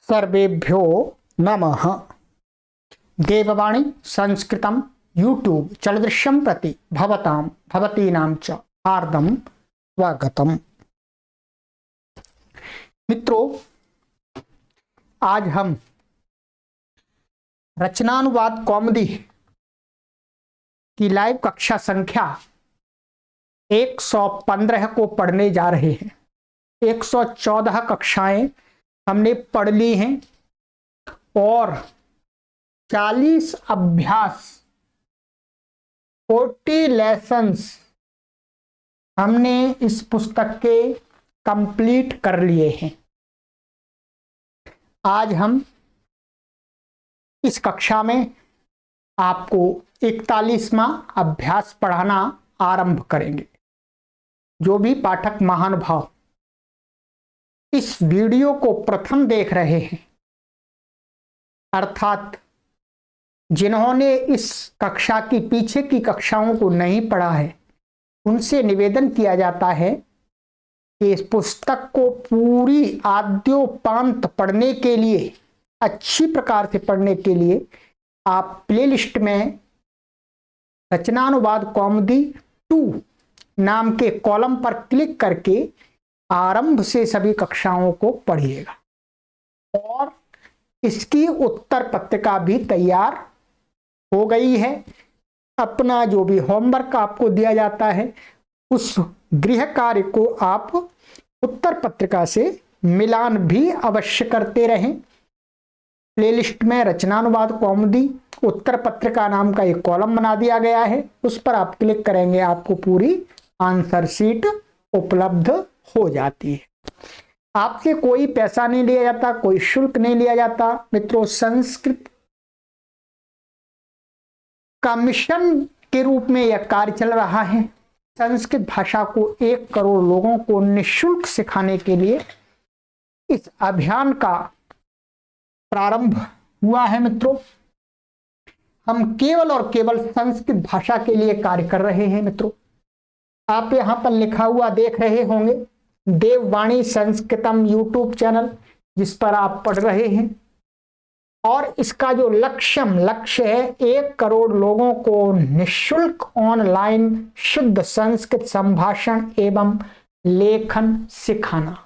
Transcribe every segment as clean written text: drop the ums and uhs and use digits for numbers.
सर्वेभ्यो नमः। देववाणी संस्कृतम यूट्यूब चलदृश्यम प्रति भवतां भवतीनां च हार्दं स्वागतम। मित्रों, आज हम रचनानुवाद कौमुदी की लाइव कक्षा संख्या 115 को पढ़ने जा रहे हैं। 114 कक्षाएं हमने पढ़ ली हैं और 40 अभ्यास 40 लेसन्स हमने इस पुस्तक के कंप्लीट कर लिए हैं। आज हम इस कक्षा में आपको 41वां अभ्यास पढ़ाना आरंभ करेंगे। जो भी पाठक महानुभाव इस वीडियो को प्रथम देख रहे हैं, अर्थात जिन्होंने इस कक्षा की पीछे की कक्षाओं को नहीं पढ़ा है, उनसे निवेदन किया जाता है कि इस पुस्तक को पूरी आद्योपांत पढ़ने के लिए, अच्छी प्रकार से पढ़ने के लिए आप प्लेलिस्ट में रचनानुवाद कौमुदी 2 नाम के कॉलम पर क्लिक करके आरंभ से सभी कक्षाओं को पढ़िएगा। और इसकी उत्तर पत्रिका भी तैयार हो गई है। अपना जो भी होमवर्क आपको दिया जाता है, उस गृह कार्य को आप उत्तर पत्रिका से मिलान भी अवश्य करते रहें। प्लेलिस्ट में रचनानुवाद कौमुदी उत्तर पत्रिका नाम का एक कॉलम बना दिया गया है, उस पर आप क्लिक करेंगे, आपको पूरी आंसर शीट उपलब्ध हो जाती है। आपसे कोई पैसा नहीं लिया जाता, कोई शुल्क नहीं लिया जाता। मित्रों, संस्कृत का मिशन के रूप में यह कार्य चल रहा है। संस्कृत भाषा को 1 करोड़ लोगों को निःशुल्क सिखाने के लिए इस अभियान का प्रारंभ हुआ है। मित्रों, हम केवल और केवल संस्कृत भाषा के लिए कार्य कर रहे हैं। मित्रों, आप यहां पर लिखा हुआ देख रहे होंगे देववाणी संस्कृतम यूट्यूब चैनल, जिस पर आप पढ़ रहे हैं। और इसका जो लक्ष्य है 1 करोड़ लोगों को निःशुल्क ऑनलाइन शुद्ध संस्कृत संभाषण एवं लेखन सिखाना।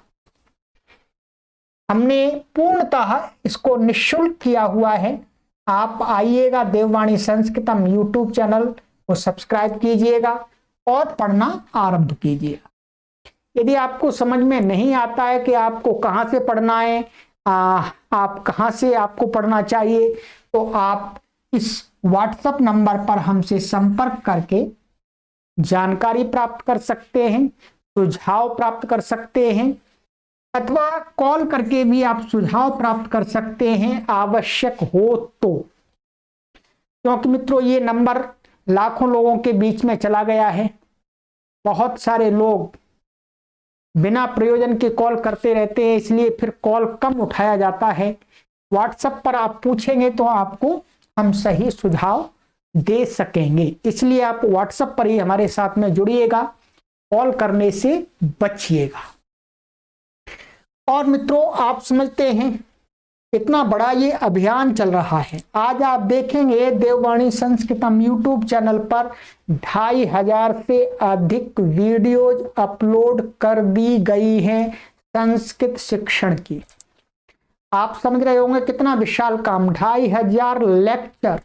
हमने पूर्णतः इसको निःशुल्क किया हुआ है। आप आइएगा, देववाणी संस्कृतम यूट्यूब चैनल को सब्सक्राइब कीजिएगा और पढ़ना आरंभ कीजिएगा। यदि आपको समझ में नहीं आता है कि आपको कहाँ से पढ़ना है, आप कहाँ से आपको पढ़ना चाहिए, तो आप इस व्हाट्सएप नंबर पर हमसे संपर्क करके जानकारी प्राप्त कर सकते हैं, सुझाव प्राप्त कर सकते हैं, अथवा कॉल करके भी आप सुझाव प्राप्त कर सकते हैं आवश्यक हो तो। क्योंकि मित्रों, ये नंबर लाखों लोगों के बीच में चला गया है। बहुत सारे लोग बिना प्रयोजन के कॉल करते रहते हैं, इसलिए फिर कॉल कम उठाया जाता है। व्हाट्सएप पर आप पूछेंगे तो आपको हम सही सुझाव दे सकेंगे। इसलिए आप व्हाट्सएप पर ही हमारे साथ में जुड़िएगा, कॉल करने से बचिएगा। और मित्रों, आप समझते हैं इतना बड़ा ये अभियान चल रहा है। आज आप देखेंगे देववाणी संस्कृतम यूट्यूब चैनल पर 2500 से अधिक वीडियोज अपलोड कर दी गई हैं संस्कृत शिक्षण की। आप समझ रहे होंगे कितना विशाल काम। 2500 लेक्चर,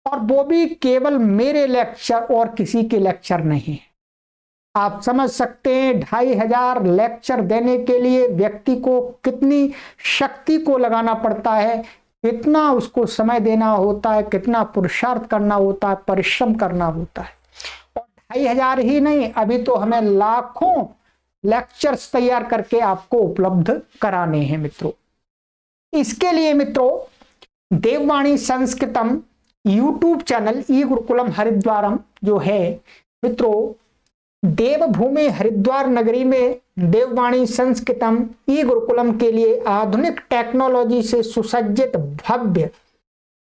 और वो भी केवल मेरे लेक्चर और किसी के लेक्चर नहीं। आप समझ सकते हैं 2500 लेक्चर देने के लिए व्यक्ति को कितनी शक्ति को लगाना पड़ता है, कितना उसको समय देना होता है, कितना पुरुषार्थ करना होता है, परिश्रम करना होता है। और 2500 ही नहीं, अभी तो हमें लाखों लेक्चर्स तैयार करके आपको उपलब्ध कराने हैं। मित्रों, इसके लिए मित्रों देववाणी संस्कृतम यूट्यूब चैनल ई गुरुकुलम हरिद्वारम जो है, मित्रों देवभूमि हरिद्वार नगरी में देववाणी संस्कृतम ई गुरुकुलम के लिए आधुनिक टेक्नोलॉजी से सुसज्जित भव्य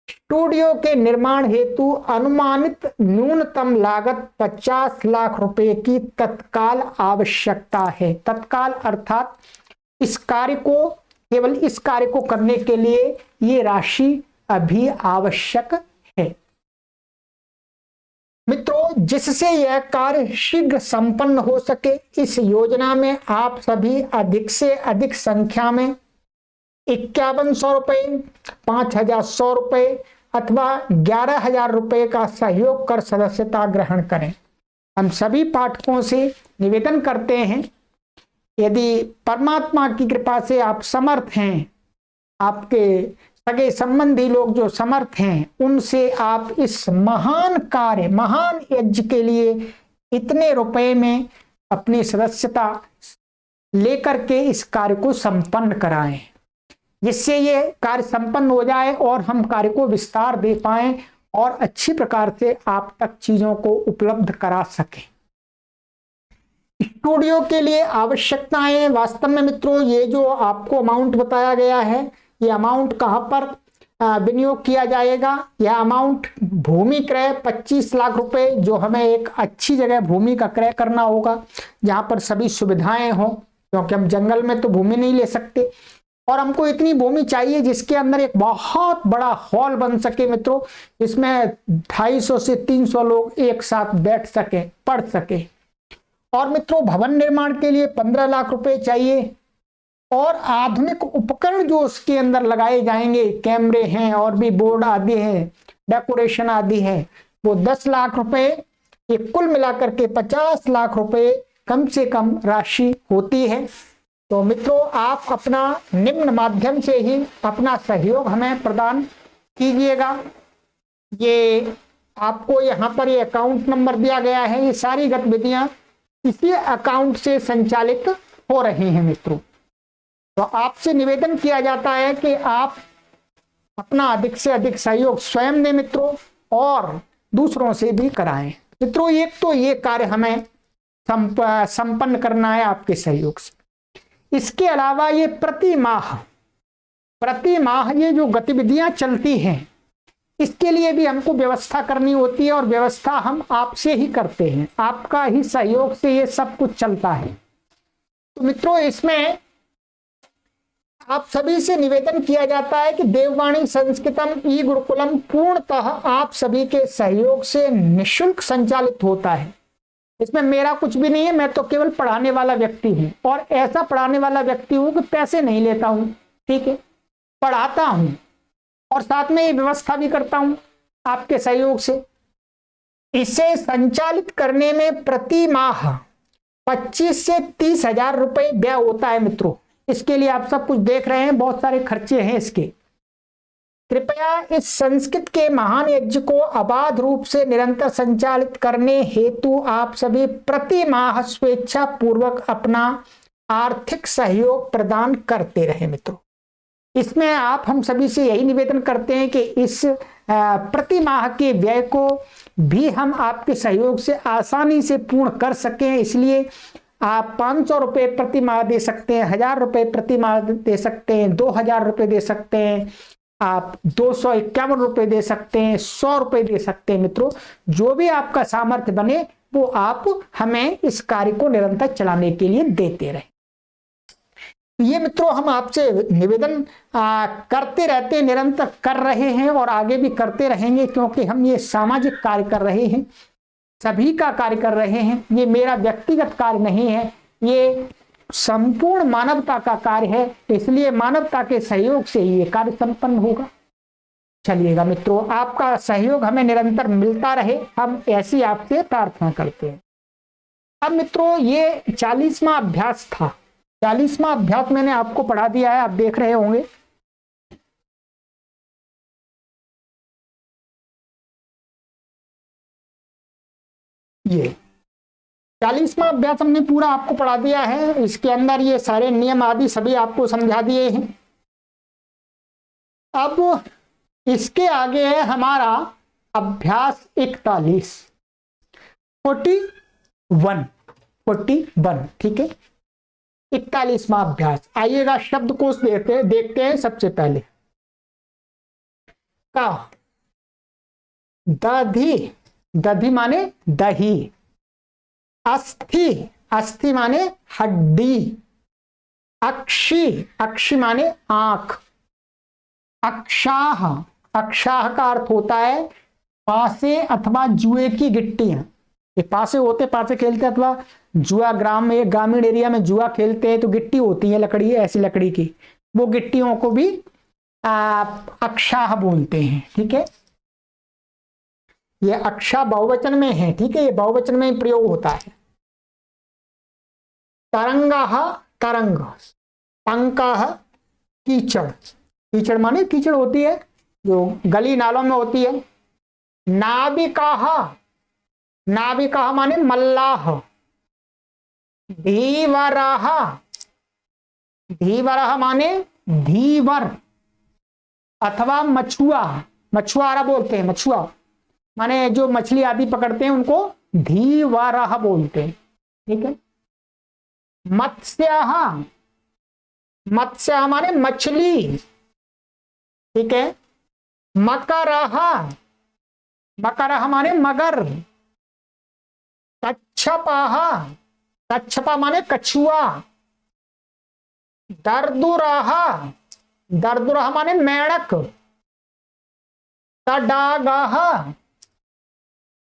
स्टूडियो के निर्माण हेतु अनुमानित न्यूनतम लागत 50 लाख रुपए की तत्काल आवश्यकता है। तत्काल अर्थात इस कार्य को केवल इस कार्य को करने के लिए ये राशि अभी आवश्यक है। मित्रों, जिससे यह कार्य शीघ्र संपन्न हो सके, इस योजना में आप सभी अधिक से अधिक संख्या में 5100 रुपये, 5100 रुपये अथवा 11,000 रुपये का सहयोग कर सदस्यता ग्रहण करें। हम सभी पाठकों से निवेदन करते हैं, यदि परमात्मा की कृपा से आप समर्थ हैं, आपके सगे संबंधी लोग जो समर्थ हैं, उनसे आप इस महान कार्य, महान यज्ञ के लिए इतने रुपए में अपनी सदस्यता लेकर के इस कार्य को संपन्न कराएं, जिससे ये कार्य संपन्न हो जाए और हम कार्य को विस्तार दे पाएं और अच्छी प्रकार से आप तक चीजों को उपलब्ध करा सकें। स्टूडियो के लिए आवश्यकताएं, वास्तव में मित्रों ये जो आपको अमाउंट बताया गया है, ये अमाउंट कहां पर विनियोग किया जाएगा? यह अमाउंट भूमि क्रय 25 लाख रुपए, जो हमें एक अच्छी जगह भूमि का क्रय करना होगा जहां पर सभी सुविधाएं हो, क्योंकि हम जंगल में तो भूमि नहीं ले सकते और हमको इतनी भूमि चाहिए जिसके अंदर एक बहुत बड़ा हॉल बन सके मित्रों, जिसमें 250 से 300 लोग एक साथ बैठ सके, पढ़ सके। और मित्रों, भवन निर्माण के लिए 15 लाख रुपए चाहिए और आधुनिक उपकरण जो उसके अंदर लगाए जाएंगे, कैमरे हैं और भी बोर्ड आदि हैं, डेकोरेशन आदि है, वो 10 लाख रुपए। ये कुल मिलाकर के 50 लाख रुपए कम से कम राशि होती है। तो मित्रों, आप अपना निम्न माध्यम से ही अपना सहयोग हमें प्रदान कीजिएगा। ये आपको यहाँ पर ये अकाउंट नंबर दिया गया है, ये सारी गतिविधियां इसी अकाउंट से संचालित हो रही हैं मित्रों। तो आपसे निवेदन किया जाता है कि आप अपना अधिक से अधिक सहयोग स्वयं दें मित्रों और दूसरों से भी कराएं। मित्रों, एक तो ये कार्य हमें संपन्न करना है आपके सहयोग से। इसके अलावा ये प्रति माह ये जो गतिविधियां चलती हैं, इसके लिए भी हमको व्यवस्था करनी होती है और व्यवस्था हम आपसे ही करते हैं, आपका ही सहयोग से ये सब कुछ चलता है। तो मित्रों, इसमें आप सभी से निवेदन किया जाता है कि देववाणी संस्कृतम ई गुरुकुलम पूर्णतः आप सभी के सहयोग से निःशुल्क संचालित होता है। इसमें मेरा कुछ भी नहीं है, मैं तो केवल पढ़ाने वाला व्यक्ति हूं और ऐसा पढ़ाने वाला व्यक्ति हूं कि पैसे नहीं लेता हूं, ठीक है, पढ़ाता हूं और साथ में ये व्यवस्था भी करता हूं आपके सहयोग से। इसे संचालित करने में प्रति माह 25 से 30,000 रुपए व्यय होता है मित्रों। इसके लिए आप सब कुछ देख रहे हैं, बहुत सारे खर्चे हैं इसके। कृपया इस संस्कृत के महान यज्ञ को अबाध रूप से निरंतर संचालित करने हेतु आप सभी प्रति माह स्वेच्छा पूर्वक अपना आर्थिक सहयोग प्रदान करते रहे मित्रों। इसमें आप हम सभी से यही निवेदन करते हैं कि इस प्रति माह के व्यय को भी हम आपके सहयोग से आसानी से पूर्ण कर सकें। इसलिए आप 500 रुपये प्रति माह दे सकते हैं, 1000 रुपये प्रति माह दे सकते हैं, 2000 रुपये दे सकते हैं, आप 251 रुपये दे सकते हैं, 100 रुपये दे सकते हैं मित्रों। जो भी आपका सामर्थ्य बने वो आप हमें इस कार्य को निरंतर चलाने के लिए देते रहें। ये मित्रों, हम आपसे निवेदन करते रहते हैं, निरंतर कर रहे हैं और आगे भी करते रहेंगे, क्योंकि हम ये सामाजिक कार्य कर रहे हैं, सभी का कार्य कर रहे हैं। ये मेरा व्यक्तिगत कार्य नहीं है, ये संपूर्ण मानवता का कार्य है, इसलिए मानवता के सहयोग से ही ये कार्य संपन्न होगा। चलिएगा मित्रों, आपका सहयोग हमें निरंतर मिलता रहे, हम ऐसी आपसे प्रार्थना करते हैं। अब मित्रों, ये 40वां अभ्यास था। 40वां अभ्यास मैंने आपको पढ़ा दिया है, आप देख रहे होंगे। ये 40वां अभ्यास हमने पूरा आपको पढ़ा दिया है। इसके अंदर ये सारे नियम आदि सभी आपको समझा दिए हैं। अब इसके आगे है हमारा अभ्यास 41, 41, ठीक है। 41वां अभ्यास, आइएगा शब्दकोश देखते हैं। सबसे पहले का दधी, दधी माने दही, अस्थि, अस्थि माने हड्डी, अक्षी, अक्षी माने आंख। अक्षाह, अक्षाह का अर्थ होता है पासे अथवा जुए की गिट्टियां। ये पासे होते, पासे खेलते, अथवा जुआ ग्रामीण एरिया में जुआ खेलते हैं तो गिट्टी होती है लकड़ी, ऐसी लकड़ी की, वो गिट्टियों को भी अक्षाह बोलते हैं। ठीक है, ये अक्षा बहुवचन में है। ठीक है, ये बहुवचन में प्रयोग होता है। तरंगाह, तरंग। पंकाह, कीचड़। कीचड़ माने कीचड़ होती है जो गली नालों में होती है। नाविकाह, नाविकाह माने मल्लाह। धीवराह, धीवराह माने धीवर अथवा मछुआ, मछुआरा बोलते हैं। मछुआ माने जो मछली आदि पकड़ते हैं उनको धीवराह बोलते हैं। ठीक है। मत्स्याह, मत्स्याह माने मछली। ठीक है। मकराह, मकराह माने मगर। कच्छपाह, कच्छपा माने कछुआ। दरदुराह, दरदुराह माने मेंढक। तडागाह,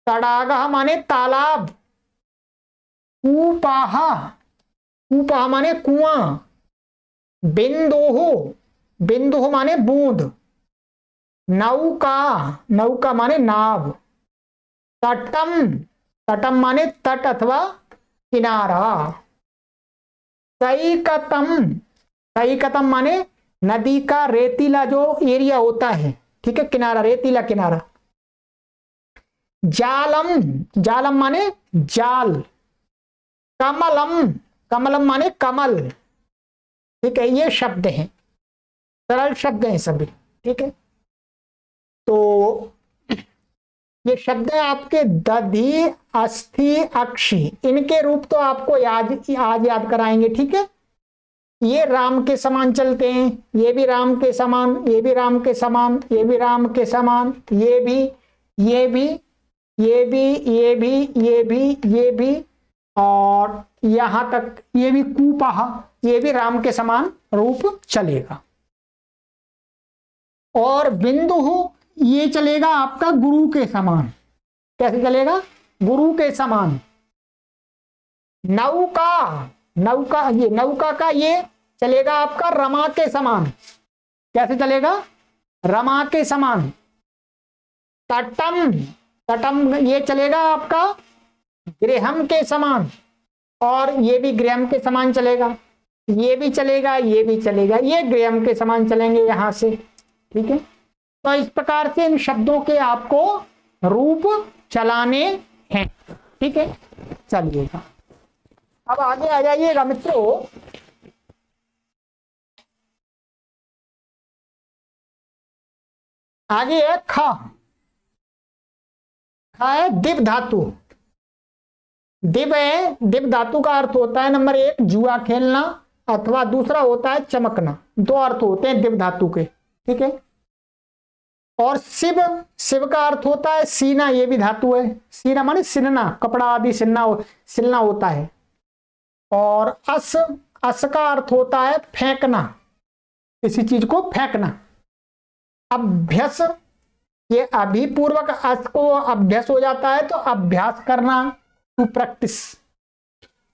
तडागाह माने तालाब। कूपाह, कूपाह माने कुआं। बिंदुह, बिंदुह माने बूंद। नौका, नौका माने नाव। तटम, तटम माने तट अथवा किनारा। सईकतम, सईकतम माने नदी का रेतीला जो एरिया होता है। ठीक है, किनारा, रेतीला किनारा। जालम, जालम माने जाल। कमलम, कमलम माने कमल। ठीक है, ये शब्द हैं, सरल शब्द हैं सभी। ठीक है, तो ये शब्द है आपके दधि, अस्थि, अक्षी। इनके रूप तो आपको आज याद कराएंगे। ठीक है, ये राम के समान चलते हैं, ये भी राम के समान, ये भी राम के समान, ये भी राम के समान, ये भी, ये भी, ये भी, ये भी, ये भी, ये भी, और यहां तक ये भी कूपाह, ये भी राम के समान रूप चलेगा। और बिंदु ये चलेगा आपका गुरु के समान। कैसे चलेगा? गुरु के समान। नौका, नौका, ये नौका का ये चलेगा आपका रमा के समान। कैसे चलेगा? रमा के समान। तटम, तटम ये चलेगा आपका गृहम के समान, और ये भी गृहम के समान चलेगा। ये भी चलेगा, ये भी चलेगा, ये गृहम के समान चलेंगे यहां से। ठीक है, तो इस प्रकार से इन शब्दों के आपको रूप चलाने हैं। ठीक है, चलिएगा अब आगे आ जाइएगा मित्रों। आगे है खा। खा है दिव धातु। दिव है, दिव धातु का अर्थ होता है नंबर 1 जुआ खेलना, अथवा दूसरा होता है चमकना। दो अर्थ होते हैं दिव धातु के। ठीक है, और शिव, शिव का अर्थ होता है सीना। ये भी धातु है। सीना माने सिलना, कपड़ा आदि सिलना होता है। और अस, अस का अर्थ होता है फेंकना, किसी चीज को फेंकना। अभ्यस, ये अभिपूर्वक अस को अभ्यस हो जाता है तो अभ्यास करना, टू प्रैक्टिस।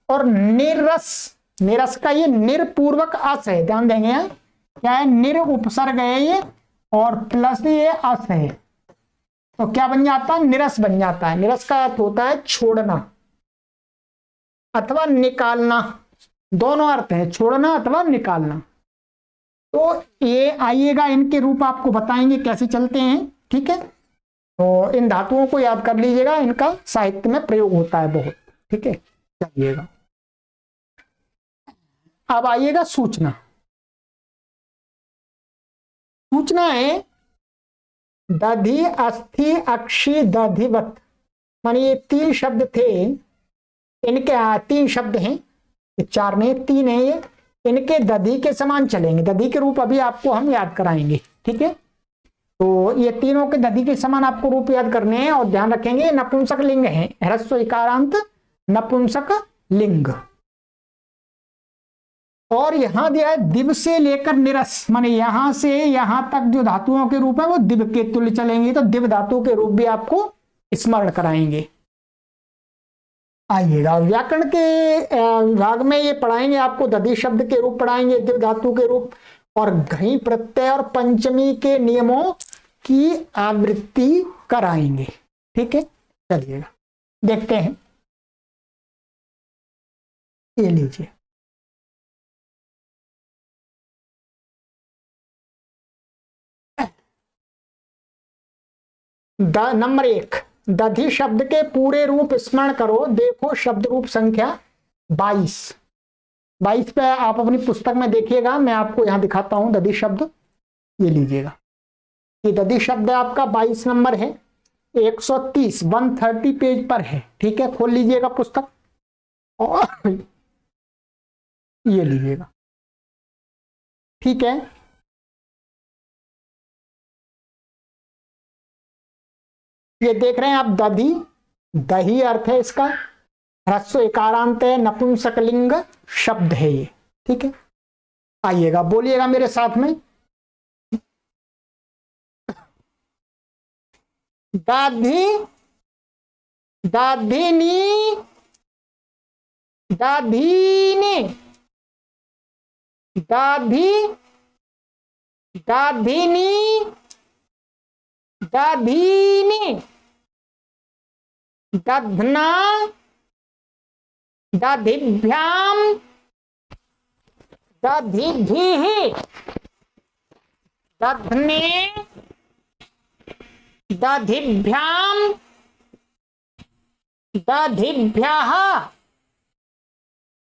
और निरस, निरस का ये निर्पूर्वक अस है, ध्यान देंगे। क्या है? निर उपसर्ग है ये, और प्लस ये अस है, तो क्या बन जाता है? निरस बन जाता है। निरस का अर्थ होता है छोड़ना अथवा निकालना। दोनों अर्थ है, छोड़ना अथवा निकालना। तो ये आइएगा, इनके रूप आपको बताएंगे कैसे चलते हैं। ठीक है, तो इन धातुओं को याद कर लीजिएगा, इनका साहित्य में प्रयोग होता है बहुत। ठीक है, चलिएगा अब आइएगा सूचना। सूचना है दधि, अस्थि, अक्षी, दधिवत। माने ये 3 शब्द थे, इनके 3 शब्द हैं, 4 नहीं 3 है ये। इनके दधि के समान चलेंगे। दधि के रूप अभी आपको हम याद कराएंगे। ठीक है, तो ये तीनों के दधि के समान आपको रूप याद करने हैं। और ध्यान रखेंगे नपुंसक लिंग है, ह्रस्व इकारांत नपुंसक लिंग। और यहां दिया है दिव से लेकर निरस, माने यहां से यहां तक जो धातुओं के रूप है वो दिव के तुल्य चलेंगे, तो दिव धातु के रूप भी आपको स्मरण कराएंगे। आइएगा व्याकरण के विभाग में ये पढ़ाएंगे आपको, दधि शब्द के रूप पढ़ाएंगे, दिव धातु के रूप, और घई प्रत्यय और पंचमी के नियमों की आवृत्ति कराएंगे। ठीक है, चलिएगा देखते हैं। ये लीजिए, नंबर 1, दधि शब्द के पूरे रूप स्मरण करो। देखो शब्द रूप संख्या 22 पे आप अपनी पुस्तक में देखिएगा, मैं आपको यहां दिखाता हूं दधि शब्द। ये लीजिएगा, ये दधि शब्द आपका 22 नंबर है, 130 पेज पर है। ठीक है, खोल लीजिएगा पुस्तक और ये लीजिएगा। ठीक है, ये देख रहे हैं आप, दधि, दही अर्थ है इसका, ह्रस्व इकारांत है, नपुंसकलिंग शब्द है ये। ठीक है, आइएगा बोलिएगा मेरे साथ में, दाधी, दाधिनी, दाधीने, दाधी, दाधिनी, दाधीने, दधना, दधिभ्याम, दधिभिः, दधने, दधिभ्याम, दधिभ्यः,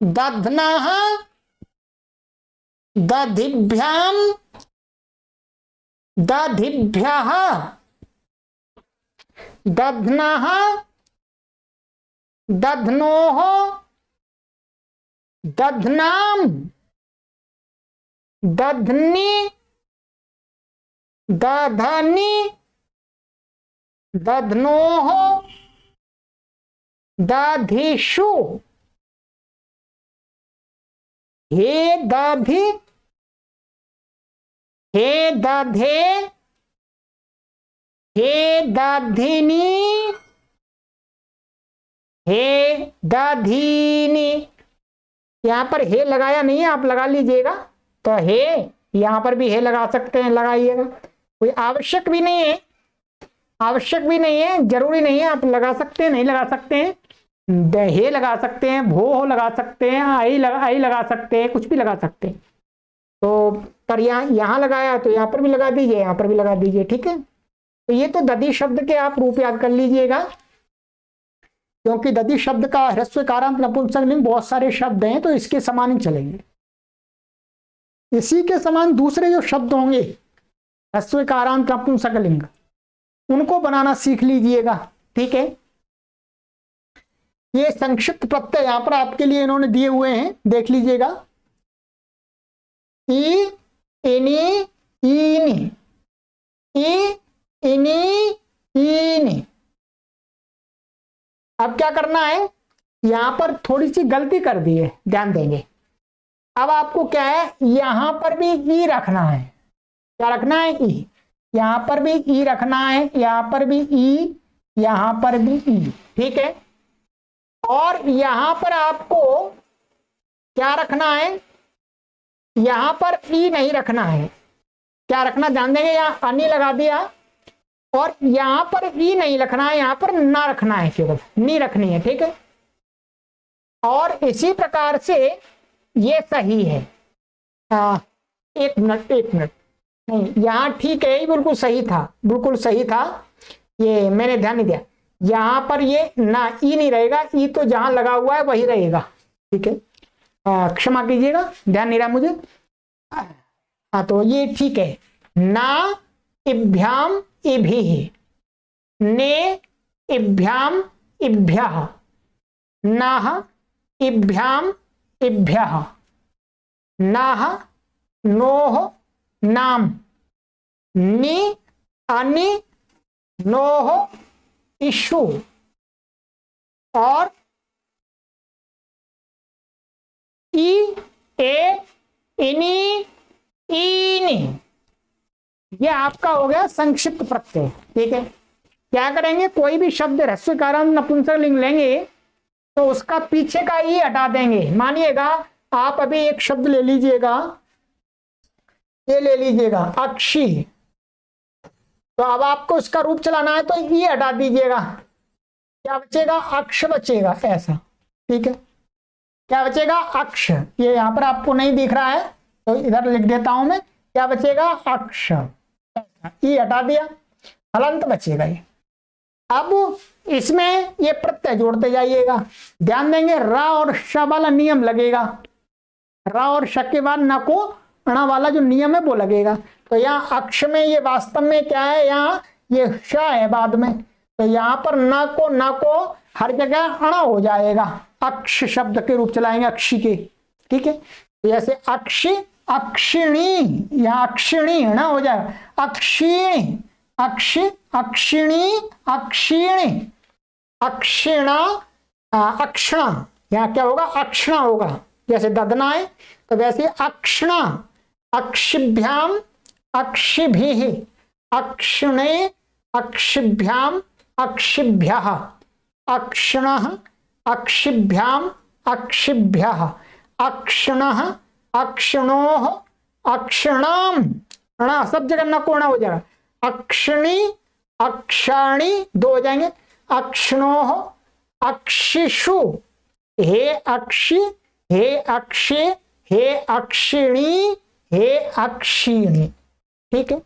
दध्नः, दधिभ्याम, दधिभ्यः, दध्नः, दध्नोः, दध्नाम, दध्नि, दधनि, दध्नोः, दधिषु, हे दधि, हे दधे, हे दधिनी, हे दधीनी। यहां पर हे लगाया नहीं है, आप लगा लीजिएगा, तो हे यहां पर भी हे लगा सकते हैं, लगाइएगा, कोई आवश्यक भी नहीं है, आवश्यक भी नहीं है, जरूरी नहीं है, आप लगा सकते हैं, नहीं लगा सकते हैं, हे लगा सकते हैं, भो लगा सकते हैं, आई लगा सकते हैं, कुछ भी लगा सकते हैं। तो पर यहाँ लगाया तो यहाँ पर भी लगा दीजिए, यहाँ पर भी लगा दीजिए। ठीक है, तो ये तो दधि शब्द के आप रूप याद कर लीजिएगा, क्योंकि दधि शब्द का ह्रस्व इकारांत नपुंसकलिंग बहुत सारे शब्द हैं, तो इसके समान ही चलेंगे। इसी के समान दूसरे जो शब्द होंगे ह्रस्व इकारांत नपुंसकलिंग, उनको बनाना सीख लीजिएगा। ठीक है, ये संक्षिप्त प्रत्यय यहां पर आपके लिए इन्होंने दिए हुए हैं, देख लीजिएगा। ई, इनी, ईनी, ई, इनी, ईनी। अब क्या करना है, यहां पर थोड़ी सी गलती कर दी है, ध्यान देंगे। अब आपको क्या है, यहां पर भी ई रखना है। क्या रखना है, ई, यहां पर भी ई रखना है, यहां पर भी ई, यहां पर भी ई। ठीक है, और यहां पर आपको क्या रखना है, यहां पर ई नहीं रखना है। क्या रखना, ध्यान देंगे, यहां अनि लगा दिया, और यहां पर ई नहीं रखना है, यहां पर ना रखना है, केवल नी रखनी है। ठीक है, और इसी प्रकार से ये सही है। एक मिनट नहीं, यहां ठीक है, बिल्कुल सही था, बिल्कुल सही था, ये मैंने ध्यान नहीं दिया। यहां पर ये ना ई नहीं रहेगा, ई तो जहां लगा हुआ है वही रहेगा। ठीक है, क्षमा कीजिएगा, ध्यान नहीं रहा मुझे। हाँ, तो ये ठीक है, ना इभ्याम इभिः, ने इभ्याम इभ्यः, नाह इभ्याम इभ्यः, नाह नोह नाम, नि अनि नोह इषु, और ई, ए, इनी, इनी, ये आपका हो गया संक्षिप्त प्रत्यय। ठीक है, क्या करेंगे, कोई भी शब्द ह्रस्वकारांत नपुंसकलिंग लेंगे तो उसका पीछे का ई हटा देंगे। मानिएगा आप अभी एक शब्द ले लीजिएगा, ये ले लीजिएगा अक्षी, तो अब आपको उसका रूप चलाना है तो ई हटा दीजिएगा, क्या बचेगा, अक्ष बचेगा ऐसा। ठीक है, क्या बचेगा, अक्ष। ये यहां पर आपको नहीं दिख रहा है तो इधर लिख देता हूं मैं, क्या बचेगा, अक्ष, ई हटा दिया, हलंत बचेगा ये। अब इसमें ये प्रत्यय जोड़ते जाइएगा, ध्यान देंगे रा और श वाला नियम लगेगा, रा और श के बाद न को ण वाला जो नियम है वो लगेगा। तो यहाँ अक्ष में ये वास्तव में क्या है, यहाँ ये श है बाद में, तो यहाँ पर न को हर जगह अण हो जाएगा, अक्ष शब्द के रूप चलाएंगे अक्षी के। ठीक है, जैसे अक्षी, अक्षिणी, यहाँ अक्षिणी ण हो जाएगा, अक्षिणी, अक्षि, अक्षिणी, अक्षिणी, अक्षिणा, अक्षणा, यहाँ क्या होगा, अक्षणा होगा, जैसे ददना है तो वैसे अक्षणा, अक्षिभ्याम, अक्षिभिः, अक्षणे, अक्षिभ्याम, अक्षिभ्यः, अक्षणः, अक्षिभ्याम, अक्षिभ्यः, अक्षणः, अक्षणोः, अक्षणाम, ण सब जगह न कोना हो जाएगा, अक्षणी, अक्षाणी दो हो जाएंगे, अक्षणोः, अक्षिषु, हे अक्षि, हे अक्षे, हे अक्षिणी, हे अक्षिणी। ठीक है,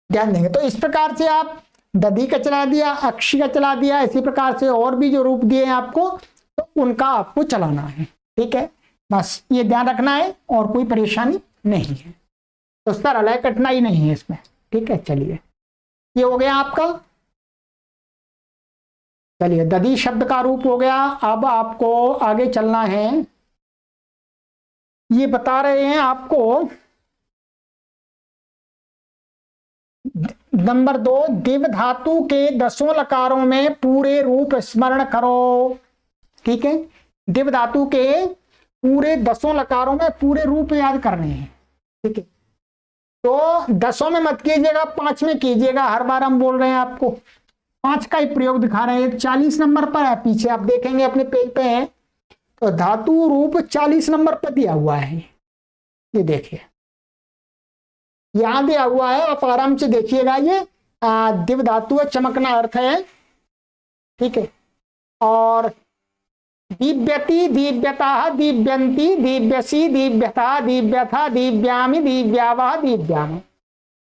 ध्यान देंगे। तो इस प्रकार से आप दधी का चला दिया, अक्षी का चला दिया, इसी प्रकार से और भी जो रूप दिए हैं आपको तो उनका आपको चलाना है। ठीक है, बस ये ध्यान रखना है और कोई परेशानी नहीं है, तो सरल है, कठिनाई नहीं है इसमें। ठीक है, चलिए ये हो गया आपका, चलिए दधी शब्द का रूप हो गया। अब आपको आगे चलना है, ये बता रहे हैं आपको नंबर 2, दिव धातु के 10 लकारों में पूरे रूप स्मरण करो। ठीक है, दिव धातु के पूरे 10 लकारों में पूरे रूप याद करने हैं। ठीक है, तो 10 में मत कीजिएगा, 5 में कीजिएगा, हर बार हम बोल रहे हैं आपको 5 का ही प्रयोग दिखा रहे हैं। 40 नंबर पर है, पीछे आप देखेंगे अपने पेज पे है, तो धातु रूप 40 नंबर पर दिया हुआ है, ये देखिए यहां दिया हुआ है, आप आराम से देखिएगा। ये दिव धातु है, चमकना अर्थ है। ठीक है, और दीव्यति, दीव्यता, दीव्यंती, दीव्यसी, दीव्यता, दीव्यथा, दीव्यामि, दीव्यावह, दीव्याम,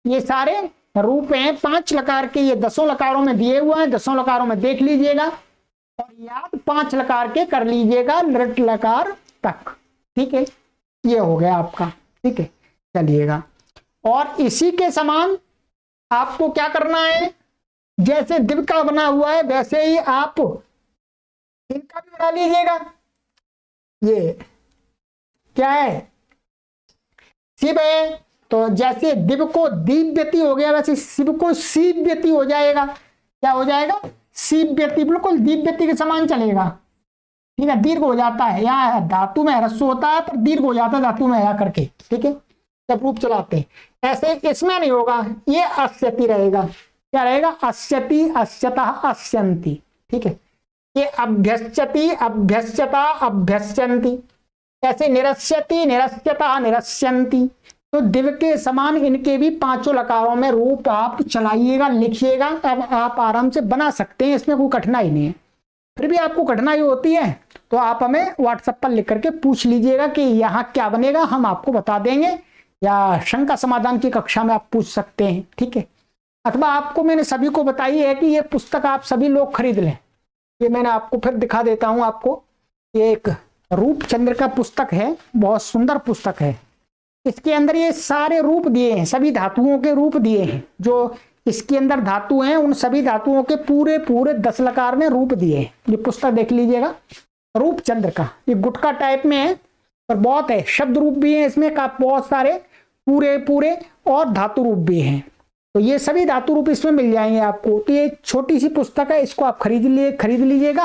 ये सारे रूप हैं 5 लकार के। ये 10 लकारों में दिए हुए हैं, 10 लकारों में देख लीजिएगा और याद 5 लकार के कर लीजिएगा, लृट लकार तक। ठीक है, ये हो गया आपका। ठीक है, चलिएगा, और इसी के समान आपको क्या करना है, जैसे दिव का बना हुआ है वैसे ही आप इनका भी बना लीजिएगा। ये क्या है, शिव है, तो जैसे दिव को दीव्यति हो गया वैसे शिव को सीव्यति हो जाएगा। क्या हो जाएगा, सीव्यति, बिल्कुल दीव्यति के समान चलेगा। ठीक है, दीर्घ हो जाता है, यहाँ धातु में ह्रस्व होता है पर दीर्घ हो जाता है धातु में यहाँ करके। ठीक है, जब रूप चलाते हैं, ऐसे इसमें नहीं होगा, ये अस्यति रहेगा। क्या रहेगा, अस्यति, अस्यतः, अस्यन्ति। ठीक है, ये अभ्यस्यति, अभ्यस्यता, अभ्यस्यन्ति, ऐसे निरस्यति, निरस्यता, निरस्यन्ति। तो दिव के समान इनके भी 5 लकारों में रूप आप चलाइएगा, लिखिएगा। अब आप आराम से बना सकते हैं, इसमें कोई कठिनाई नहीं है। फिर भी आपको कठिनाई होती है तो आप हमें व्हाट्सएप पर लिख करके पूछ लीजिएगा कि यहाँ क्या बनेगा, हम आपको बता देंगे, या शंका समाधान की कक्षा में आप पूछ सकते हैं। ठीक है, अथवा आपको मैंने सभी को बताई है कि ये पुस्तक आप सभी लोग खरीद लें। ये मैंने आपको फिर दिखा देता हूं आपको, ये एक रूपचंद्र का पुस्तक है, बहुत सुंदर पुस्तक है। इसके अंदर ये सारे रूप दिए हैं, सभी धातुओं के रूप दिए हैं, जो इसके अंदर धातु हैं उन सभी धातुओं के पूरे पूरे 10 लकार में रूप दिए हैं। ये पुस्तक देख लीजिएगा, रूपचंद्र का, ये गुटका टाइप में है पर बहुत है, शब्द रूप भी है इसमें का बहुत सारे, पूरे पूरे, और धातु रूप भी हैं। तो ये सभी धातु रूप इसमें मिल जाएंगे आपको। तो ये छोटी सी पुस्तक है, इसको आप खरीद लीजिएगा।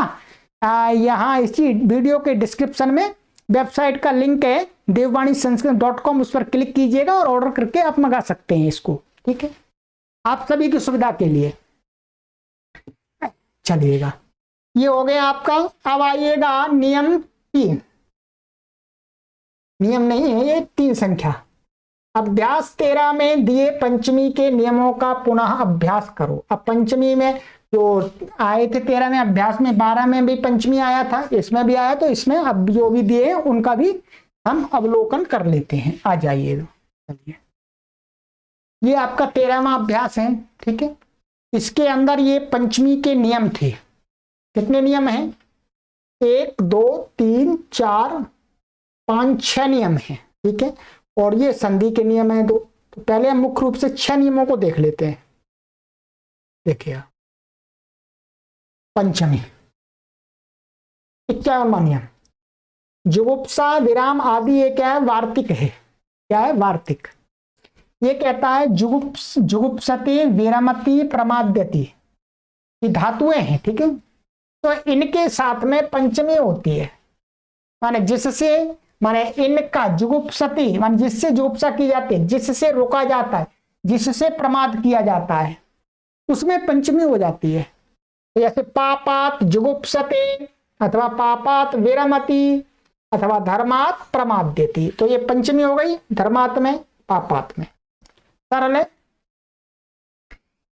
यहाँ इसी वीडियो के डिस्क्रिप्शन में वेबसाइट का लिंक है, devvanisanskrit.com, उस पर क्लिक कीजिएगा और ऑर्डर करके आप मंगा सकते हैं इसको। ठीक है, आप सभी की सुविधा के लिए। चलिएगा, ये हो गया आपका। अब आइएगा नियम 3, नियम नहीं है ये 3 संख्या। अभ्यास 13 में दिए पंचमी के नियमों का पुनः अभ्यास करो। अब पंचमी में जो आए थे 13 में, अभ्यास में 12 में भी पंचमी आया था, इसमें भी आया, तो इसमें अब जो भी दिए उनका भी हम अवलोकन कर लेते हैं। आ जाइए, चलिए, ये आपका 13वां अभ्यास है। ठीक है, इसके अंदर ये पंचमी के नियम थे। कितने नियम हैं? 1 2 3 4 5 6 नियम हैं। ठीक है, और ये संधि के नियम है 2। तो पहले हम मुख्य रूप से 6 नियमों को देख लेते हैं। देखिए, पंचमी 51वां नियम, जुगुप्सा विराम आदि, ये क्या है? वार्तिक है। क्या है? वार्तिक। ये कहता है जुगुप्सते विरमति प्रमाद्यति, ये धातुएं हैं। ठीक है, तो इनके साथ में पंचमी होती है, माने जिससे, माने इनका जुगुप्सति माने जिससे जुगुप्सा की जाती है, जिससे रोका जाता है, जिससे प्रमाद किया जाता है, उसमें पंचमी हो जाती है। जैसे पापात जुगुप्सते, अथवा पापात विरमति, अथवा धर्मात प्रमाद्यति, तो ये पंचमी हो गई, धर्मात में, पापात में। सरल है।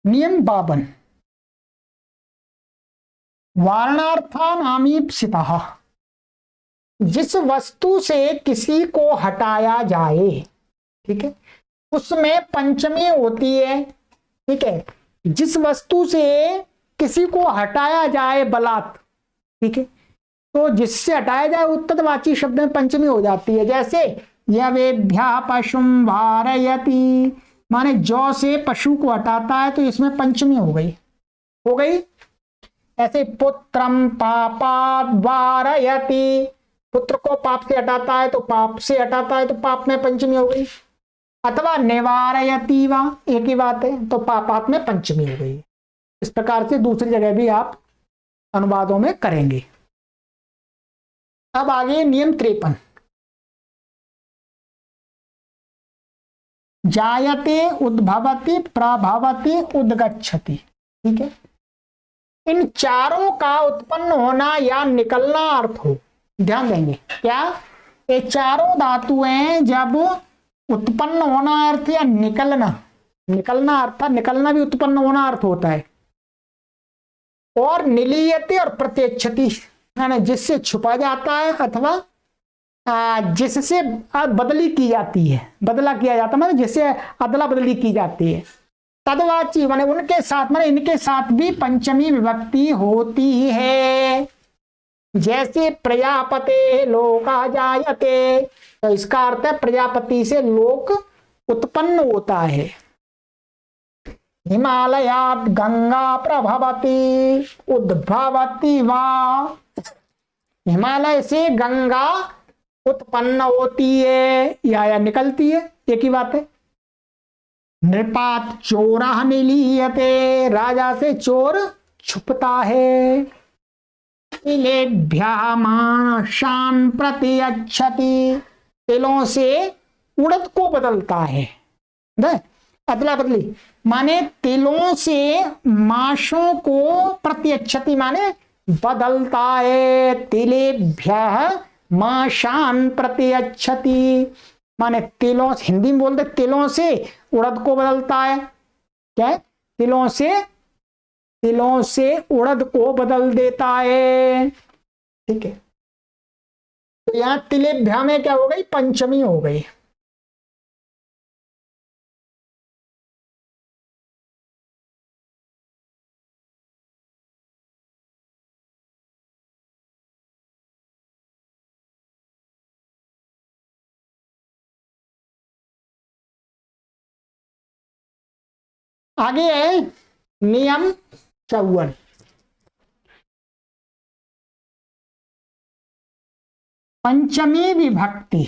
नियम 52, वारणार्था नामीप्सितः, जिस वस्तु से किसी को हटाया जाए, ठीक है, उसमें पंचमी होती है। ठीक है, जिस वस्तु से किसी को हटाया जाए बलात्, ठीक है, तो जिससे हटाया जाए उत्तरवाची शब्द में पंचमी हो जाती है। जैसे यवेभ्यः पशुं वारयति, माने जौ से पशु को हटाता है, तो इसमें पंचमी हो गई, हो गई। ऐसे पुत्रम पापात् वारयति, पुत्र को पाप से हटाता है, तो पाप से हटाता है, तो पाप में पंचमी हो गई। अथवा निवारयति वा, एक ही बात है, तो पापात में पंचमी हो गई। इस प्रकार से दूसरी जगह भी आप अनुवादों में करेंगे। अब आगे नियम 53, जायते उद्भवति प्रभवति उद्गच्छति। ठीक है, इन चारों का उत्पन्न होना या निकलना अर्थ हो, ध्यान देंगे। क्या? ये चारों धातुएं जब उत्पन्न होना अर्थ या निकलना, निकलना अर्थ, निकलना भी उत्पन्न होना अर्थ होता है। और निलीयते और प्रत्यक्षति, जिससे छुपा जाता है, अथवा जिससे बदली की जाती है, बदला किया जाता है, मतलब जिससे अदला बदली की जाती है। तदवाची माने उनके साथ, माने इनके साथ भी पंचमी विभक्ति होती है। जैसे प्रजापते लोका जायते, तो इसका अर्थ है प्रजापति से लोक उत्पन्न होता है। हिमालयात् गंगा प्रभवति उद्भवति वा, हिमालय से गंगा उत्पन्न होती है या निकलती है, एक ही बात है। नृपात चोरः निलीयते, राजा से चोर छुपता है। तिलेभ्यः माशान् प्रतियच्छति, तिलों से उड़द को बदलता है। अदला बदली माने तिलों से माशों को प्रतियच्छति माने बदलता है। तिलेभ्यः माशान् प्रतियच्छति माने तिलों, हिंदी में बोलते तिलों से उड़द को बदलता है। क्या है? तिलों से उड़द को बदल देता है। ठीक है, तो यहां तिलेभ्या में क्या हो गई? पंचमी हो गई। आगे है नियम 54, पंचमी विभक्ति।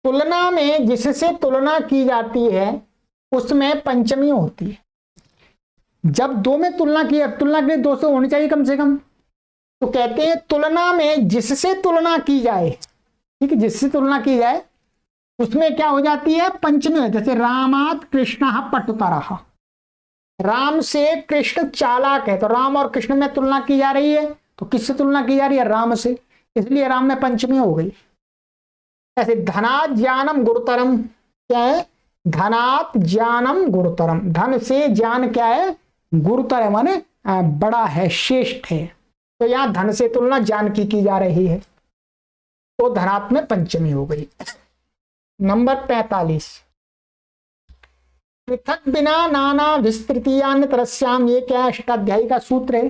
तुलना में जिससे तुलना की जाती है उसमें पंचमी होती है। जब दो में तुलना की, तुलना के लिए दो से होनी चाहिए कम से कम, तो कहते हैं तुलना में जिससे तुलना की जाए, ठीक है, जिससे तुलना की जाए उसमें क्या हो जाती है, पंचमी है। जैसे रामात कृष्ण पटुतरः, राम से कृष्ण चालाक है, तो राम और कृष्ण में तुलना की जा रही है, तो किससे तुलना की जा रही है, राम से, इसलिए राम में पंचमी हो गई। ऐसे धनात् ज्ञानम गुरुतरम, क्या है, धनात् ज्ञानम गुरुतरम, धन से ज्ञान क्या है, गुरुतर है, माने बड़ा है, श्रेष्ठ है। तो यहां धन से तुलना ज्ञान की जा रही है, तो धनात् में पंचमी हो गई। नंबर 45, पृथक बिना नाना विस्तृतियान्य तरस्याम, ये क्या अष्टाध्यायी का सूत्र है,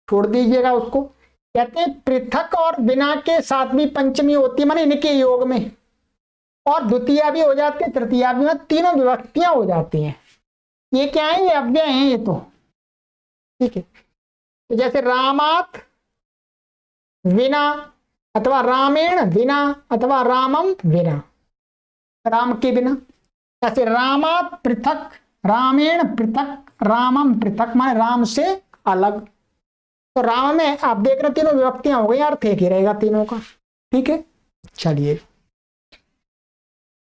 छोड़ दीजिएगा उसको। कहते हैं पृथक और बिना के साथ भी पंचमी होती है, माने इनके योग में, और द्वितीया भी हो जाती है, तृतीया भी, तीनों विभक्तियां हो जाती हैं। ये क्या है, ये अव्यय हैं ये तो, ठीक है। तो जैसे रामात विना, अथवा रामेण विना, अथवा रामम विना, राम के बिना। जैसे रामात पृथक, रामेण पृथक, रामम पृथक, माने राम से अलग। तो राम में आप देख रहे तीनों विभक्तियां हो गई, अर्थ एक ही रहेगा तीनों का, ठीक है। चलिए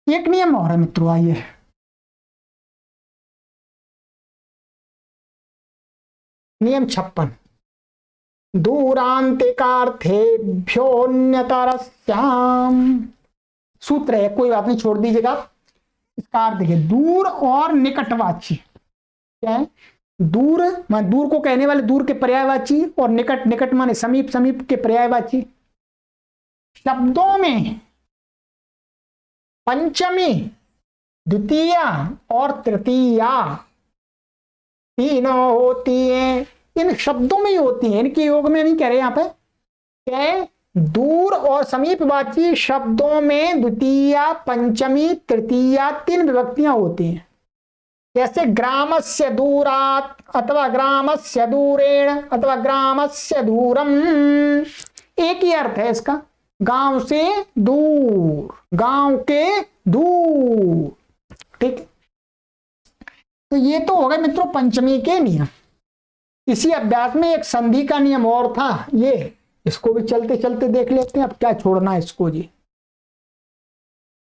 एक नियम और है मित्रों, आइए, नियम 56, दूरांतिकार्थेभ्योन्यतरस्याम, सूत्र है, कोई बात नहीं, छोड़ दीजिएगा। इसका अर्थ देखिए, दूर और निकटवाची, क्या है, दूर मान दूर को कहने वाले दूर के पर्यायवाची, और निकट, निकट माने समीप, समीप के पर्यायवाची। शब्दों में पंचमी, द्वितीया और तृतीया तीनों होती हैं, इन शब्दों में ही होती हैं, इनके योग में नहीं कह रहे यहाँ पे। क्या है, दूर और समीपवाची शब्दों में द्वितीया, पंचमी, तृतीया, तीन विभक्तियां होती हैं। जैसे ग्रामस्य दूरात्, अथवा ग्रामस्य दूरेण, अथवा ग्रामस्य दूरम, एक ही अर्थ है इसका, गांव से दूर, गांव के दूर, ठीक। तो ये तो हो गए मित्रों पंचमी के नियम। इसी अभ्यास में एक संधि का नियम और था, ये इसको भी चलते चलते देख लेते हैं, अब क्या छोड़ना है इसको जी।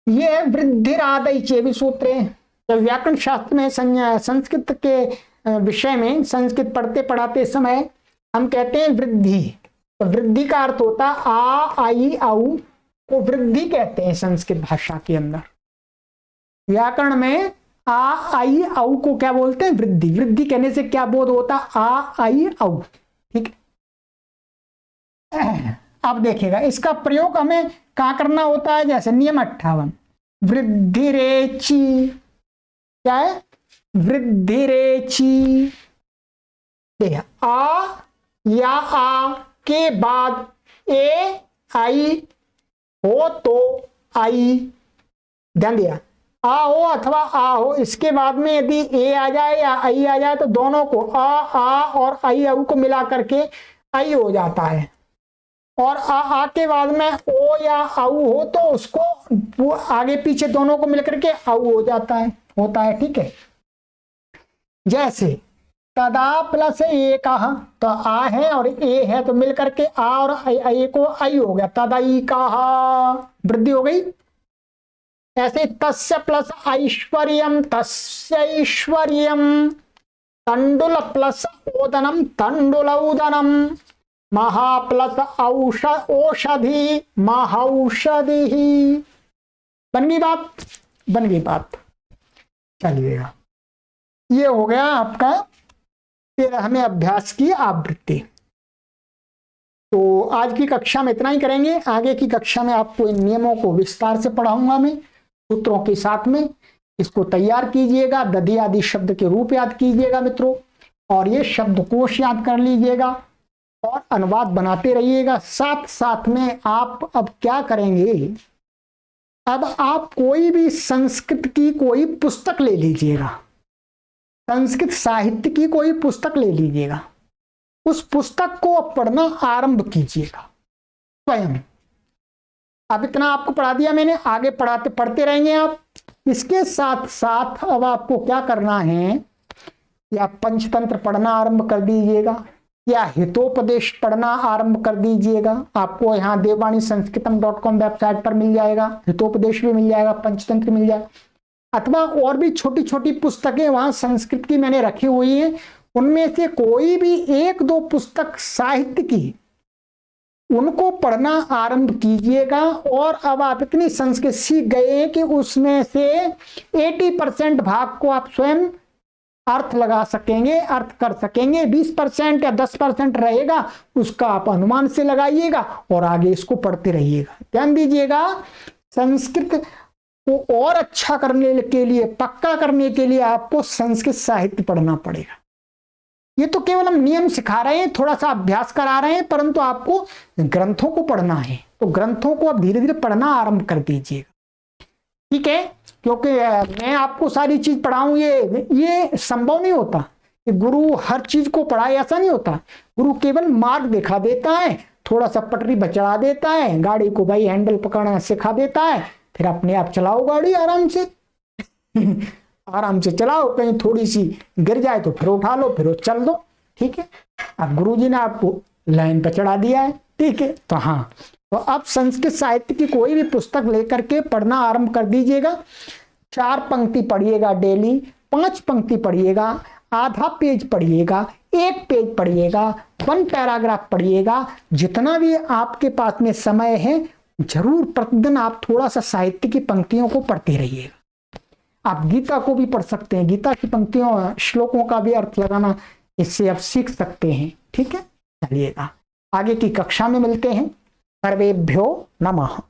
ये वृद्धिरादय चेवी सूत्र है। जब व्याकरण शास्त्र में संस्कृत के विषय में, संस्कृत पढ़ते पढ़ाते समय हम कहते हैं वृद्धि, तो वृद्धि का अर्थ होता है आ, आई, औ को वृद्धि कहते हैं संस्कृत भाषा के अंदर। व्याकरण में आ, आई, औ को क्या बोलते हैं, वृद्धि। वृद्धि कहने से क्या बोध होता, आ, आई, औ, ठीक है। अब देखिएगा इसका प्रयोग हमें कहां करना होता है, जैसे नियम 58, वृद्धिरेचि, क्या है, वृद्धिरेचि, देखिए आ या आ के बाद ए आई हो तो आई, ध्यान दिया, आ हो अथवा आ हो, इसके बाद में यदि ए आ जाए या आई आ जाए तो दोनों को आ और आई औ को मिला करके आई हो जाता है। और आ के बाद में ओ या औ हो तो उसको आगे पीछे दोनों को मिलकर के औ हो जाता है, होता है, ठीक है। जैसे तदा प्लस ए कहा, तो आ है और ए है, तो मिलकर के आ और ए को आई हो गया, तदाई कहा, वृद्धि हो गई। ऐसे तस्य प्लस ऐश्वर्यम, तस्यैश्वर्यम, तंडुल प्लस ओदनम, तंडुलौदनम, महा प्लस औषधि, महौषधि। बन गई बात, बन गई बात। चलिएगा, ये हो गया आपका 13वें अभ्यास की आवृत्ति। तो आज की कक्षा में इतना ही करेंगे, आगे की कक्षा में आपको इन नियमों को विस्तार से पढ़ाऊंगा मैं, सूत्रों के साथ में। इसको तैयार कीजिएगा, दधि आदि शब्द के रूप याद कीजिएगा मित्रों, और ये शब्दकोश याद कर लीजिएगा, और अनुवाद बनाते रहिएगा। साथ साथ में आप अब क्या करेंगे, अब आप कोई भी संस्कृत की कोई पुस्तक ले लीजिएगा, संस्कृत साहित्य की कोई पुस्तक ले लीजिएगा, उस पुस्तक को अब पढ़ना आरंभ कीजिएगा स्वयं। अब इतना आपको पढ़ा दिया मैंने, आगे पढ़ते रहेंगे आप। इसके साथ साथ अब आपको क्या करना है कि आप पंचतंत्र पढ़ना आरंभ कर दीजिएगा। या हितोपदेश पढ़ना आरंभ कर दीजिएगा। आपको यहाँ देववाणी संस्कृतम.com वेबसाइट पर मिल जाएगा, हितोपदेश भी मिल जाएगा, पंचतंत्र मिल जाएगा, अथवा और भी छोटी छोटी पुस्तकें वहां संस्कृत की मैंने रखी हुई हैं। उनमें से कोई भी एक दो पुस्तक साहित्य की, उनको पढ़ना आरंभ कीजिएगा। और अब आप इतनी संस्कृत सीख गए हैं कि उसमें से 80% भाग को आप स्वयं अर्थ लगा सकेंगे, अर्थ कर सकेंगे। 20% या 10% रहेगा, उसका आप अनुमान से लगाइएगा और आगे इसको पढ़ते रहिएगा। ध्यान दीजिएगा, संस्कृत को और अच्छा करने के लिए, पक्का करने के लिए आपको संस्कृत साहित्य पढ़ना पड़ेगा। ये तो केवल हम नियम सिखा रहे हैं, थोड़ा सा अभ्यास करा रहे हैं, परंतु आपको ग्रंथों को पढ़ना है। तो ग्रंथों को आप धीरे धीरे पढ़ना आरंभ कर दीजिएगा, ठीक है। क्योंकि मैं आपको सारी चीज पढ़ाऊं, ये संभव नहीं होता कि गुरु हर चीज को पढ़ाए, ऐसा नहीं होता। गुरु केवल मार्ग दिखा देता है, थोड़ा सा पटरी पर चढ़ा देता है, गाड़ी को भाई हैंडल पकड़ना सिखा देता है, फिर अपने आप चलाओ गाड़ी आराम से आराम से चलाओ, कहीं थोड़ी सी गिर जाए तो फिर उठा लो, फिर चल दो, ठीक है। अब गुरुजी ने आपको लाइन पर चढ़ा दिया है, ठीक है। तो हाँ, तो अब संस्कृत साहित्य की कोई भी पुस्तक लेकर के पढ़ना आरंभ कर दीजिएगा। 4 पंक्ति पढ़िएगा डेली, 5 पंक्ति पढ़िएगा, आधा पेज पढ़िएगा, 1 पेज पढ़िएगा, 1 पैराग्राफ पढ़िएगा। जितना भी आपके पास में समय है, जरूर प्रतिदिन आप थोड़ा सा साहित्य की पंक्तियों को पढ़ते रहिएगा। आप गीता को भी पढ़ सकते हैं, गीता की पंक्तियों, श्लोकों का भी अर्थ लगाना इससे आप सीख सकते हैं, ठीक है। चलिएगा, आगे की कक्षा में मिलते हैं। सर्वेभ्यो नमः।